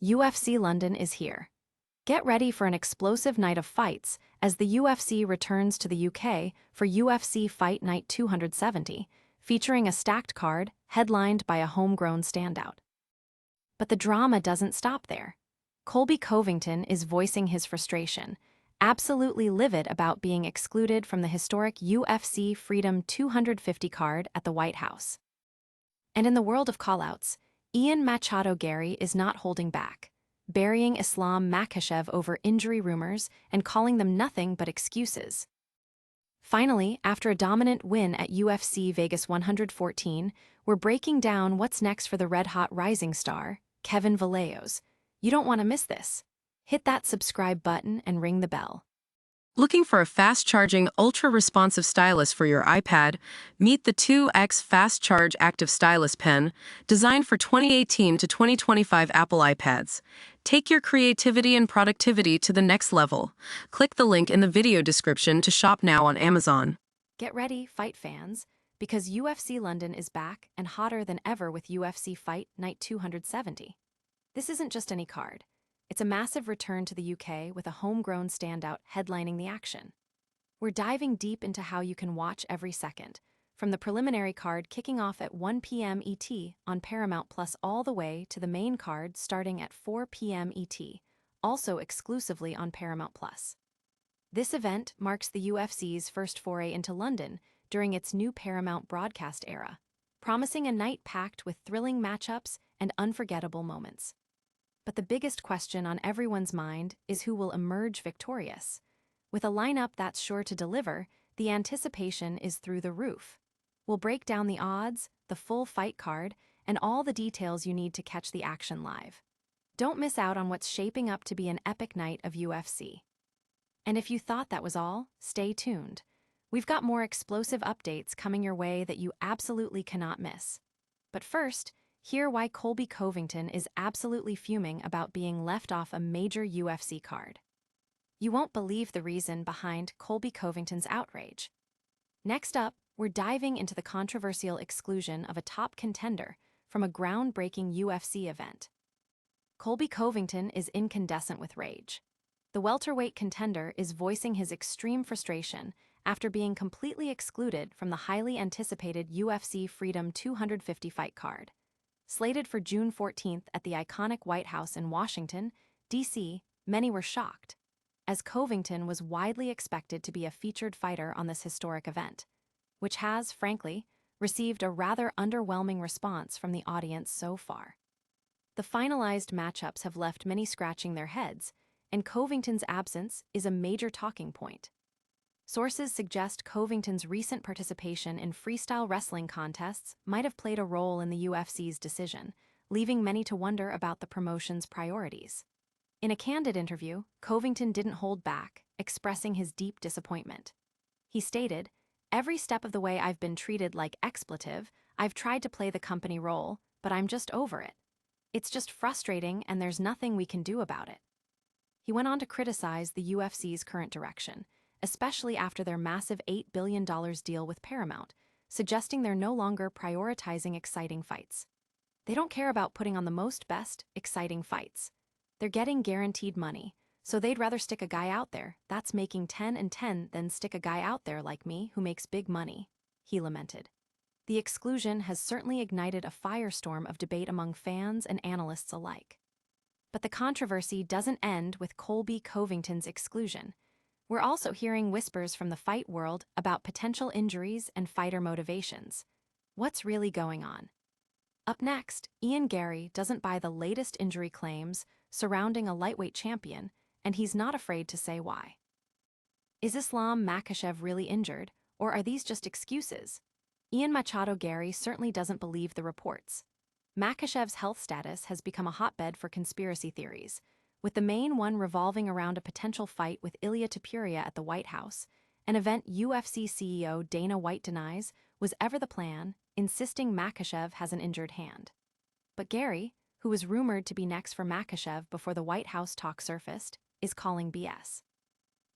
UFC London is here. Get ready for an explosive night of fights as the UFC returns to the UK for UFC Fight Night 270, featuring a stacked card headlined by a homegrown standout. But the drama doesn't stop there. Colby Covington is voicing his frustration, absolutely livid about being excluded from the historic UFC Freedom 250 card at the White House. And in the world of callouts, Machado Garry is not holding back, burying Islam Makhachev over injury rumors and calling them nothing but excuses. Finally, after a dominant win at UFC Vegas 114, we're breaking down what's next for the red-hot rising star, Kevin Vallejos. You don't want to miss this. Hit that subscribe button and ring the bell. Looking for a fast-charging, ultra-responsive stylus for your iPad? Meet the 2X Fast Charge Active Stylus Pen, designed for 2018 to 2025 Apple iPads. Take your creativity and productivity to the next level. Click the link in the video description to shop now on Amazon. Get ready, fight fans, because UFC London is back and hotter than ever with UFC Fight Night 270. This isn't just any card. It's a massive return to the UK with a homegrown standout headlining the action. We're diving deep into how you can watch every second, from the preliminary card kicking off at 1 p.m. ET on Paramount Plus all the way to the main card starting at 4 p.m. ET, also exclusively on Paramount Plus. This event marks the UFC's first foray into London during its new Paramount broadcast era, promising a night packed with thrilling matchups and unforgettable moments. But the biggest question on everyone's mind is who will emerge victorious. With a lineup that's sure to deliver, the anticipation is through the roof. We'll break down the odds, the full fight card, and all the details you need to catch the action live. Don't miss out on what's shaping up to be an epic night of UFC. And if you thought that was all, stay tuned. We've got more explosive updates coming your way that you absolutely cannot miss. But first, hear why Colby Covington is absolutely fuming about being left off a major UFC card. You won't believe the reason behind Colby Covington's outrage. Next up, we're diving into the controversial exclusion of a top contender from a groundbreaking UFC event. Colby Covington is incandescent with rage. The welterweight contender is voicing his extreme frustration after being completely excluded from the highly anticipated UFC Freedom 250 fight card. Slated for June 14th at the iconic White House in Washington, D.C., many were shocked, as Covington was widely expected to be a featured fighter on this historic event, which has, frankly, received a rather underwhelming response from the audience so far. The finalized matchups have left many scratching their heads, and Covington's absence is a major talking point. Sources suggest Covington's recent participation in freestyle wrestling contests might have played a role in the UFC's decision, leaving many to wonder about the promotion's priorities. In a candid interview, Covington didn't hold back, expressing his deep disappointment. He stated, "Every step of the way I've been treated like expletive. I've tried to play the company role, but I'm just over it. It's just frustrating and there's nothing we can do about it." He went on to criticize the UFC's current direction, especially after their massive $8 billion deal with Paramount, suggesting they're no longer prioritizing exciting fights. They don't care about putting on the most best, exciting fights. They're getting guaranteed money, so they'd rather stick a guy out there that's making 10 and 10 than stick a guy out there like me who makes big money, he lamented. The exclusion has certainly ignited a firestorm of debate among fans and analysts alike. But the controversy doesn't end with Colby Covington's exclusion. We're also hearing whispers from the fight world about potential injuries and fighter motivations. What's really going on? Up next, Garry doesn't buy the latest injury claims surrounding a lightweight champion, and he's not afraid to say why. Is Islam Makhachev really injured, or are these just excuses? Machado Garry certainly doesn't believe the reports. Makhachev's health status has become a hotbed for conspiracy theories, with the main one revolving around a potential fight with Ilia Topuria at the White House, an event UFC CEO Dana White denies was ever the plan, insisting Makhachev has an injured hand. But Garry, who was rumored to be next for Makhachev before the White House talk surfaced, is calling BS.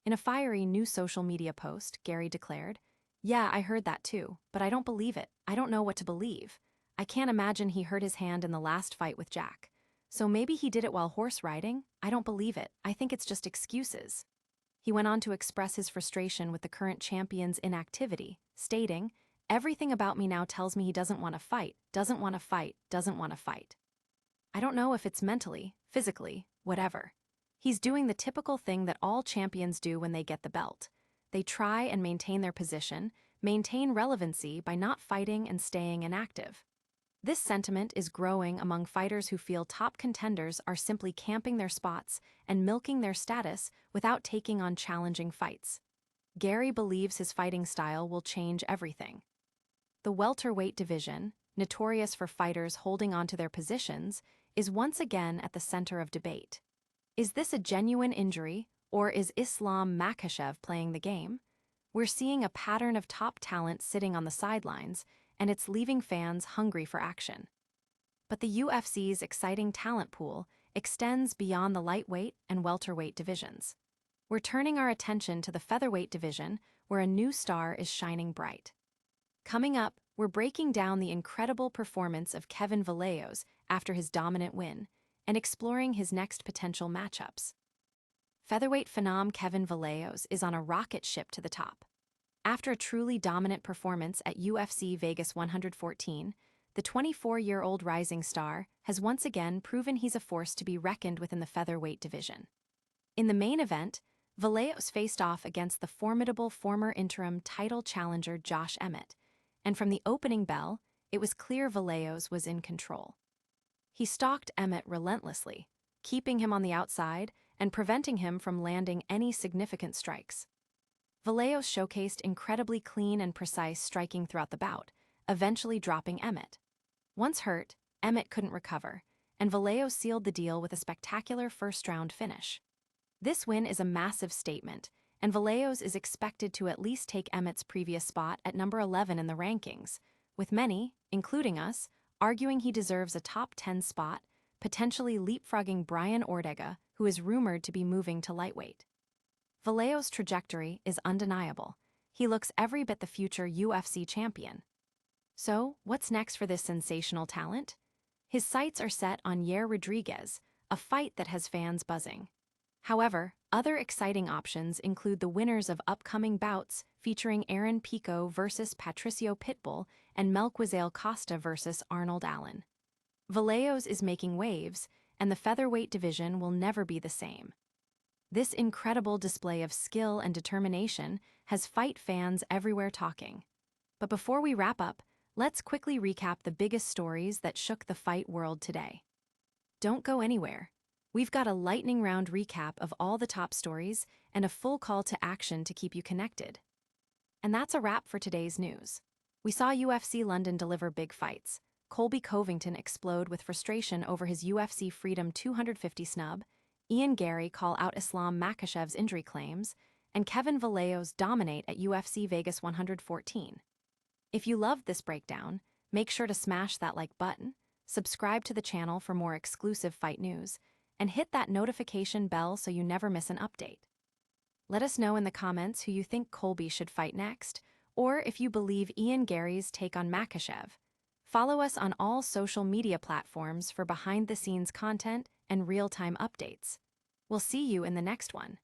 In a fiery new social media post, Garry declared, "Yeah, I heard that too, but I don't believe it. I don't know what to believe. I can't imagine he hurt his hand in the last fight with Jack. So maybe he did it while horse riding? I don't believe it. I think it's just excuses. He went on to express his frustration with the current champion's inactivity, stating, "Everything about me now tells me he doesn't want to fight, doesn't want to fight, doesn't want to fight. I don't know if it's mentally, physically, whatever. He's doing the typical thing that all champions do when they get the belt. They try and maintain their position, maintain relevancy by not fighting and staying inactive." This sentiment is growing among fighters who feel top contenders are simply camping their spots and milking their status without taking on challenging fights. Garry believes his fighting style will change everything. The welterweight division, notorious for fighters holding on to their positions, is once again at the center of debate. Is this a genuine injury, or is Islam Makhachev playing the game? We're seeing a pattern of top talent sitting on the sidelines, and it's leaving fans hungry for action. But the UFC's exciting talent pool extends beyond the lightweight and welterweight divisions. We're turning our attention to the featherweight division, where a new star is shining bright. Coming up, we're breaking down the incredible performance of Kevin Vallejos after his dominant win, and exploring his next potential matchups. Featherweight phenom Kevin Vallejos is on a rocket ship to the top. After a truly dominant performance at UFC Vegas 114, the 24-year-old rising star has once again proven he's a force to be reckoned within the featherweight division. In the main event, Vallejos faced off against the formidable former interim title challenger Josh Emmett, and from the opening bell, it was clear Vallejos was in control. He stalked Emmett relentlessly, keeping him on the outside and preventing him from landing any significant strikes. Vallejos showcased incredibly clean and precise striking throughout the bout, eventually dropping Emmett. Once hurt, Emmett couldn't recover, and Vallejos sealed the deal with a spectacular first-round finish. This win is a massive statement, and Vallejos is expected to at least take Emmett's previous spot at number 11 in the rankings, with many, including us, arguing he deserves a top 10 spot, potentially leapfrogging Brian Ortega, who is rumored to be moving to lightweight. Vallejos' trajectory is undeniable. He looks every bit the future UFC champion. So, what's next for this sensational talent? His sights are set on Yair Rodriguez, a fight that has fans buzzing. However, other exciting options include the winners of upcoming bouts featuring Aaron Pico versus Patricio Pitbull and Melquizael Costa versus Arnold Allen. Vallejos is making waves, and the featherweight division will never be the same. This incredible display of skill and determination has fight fans everywhere talking. But before we wrap up, let's quickly recap the biggest stories that shook the fight world today. Don't go anywhere. We've got a lightning round recap of all the top stories and a full call to action to keep you connected. And that's a wrap for today's news. We saw UFC London deliver big fights, Colby Covington explode with frustration over his UFC Freedom 250 snub, Ian Garry call out Islam Makhachev's injury claims, and Kevin Vallejos dominate at UFC Vegas 114. If you loved this breakdown, make sure to smash that like button, subscribe to the channel for more exclusive fight news, and hit that notification bell so you never miss an update. Let us know in the comments who you think Colby should fight next, or if you believe Ian Garry's take on Makhachev. Follow us on all social media platforms for behind-the-scenes content and real-time updates. We'll see you in the next one.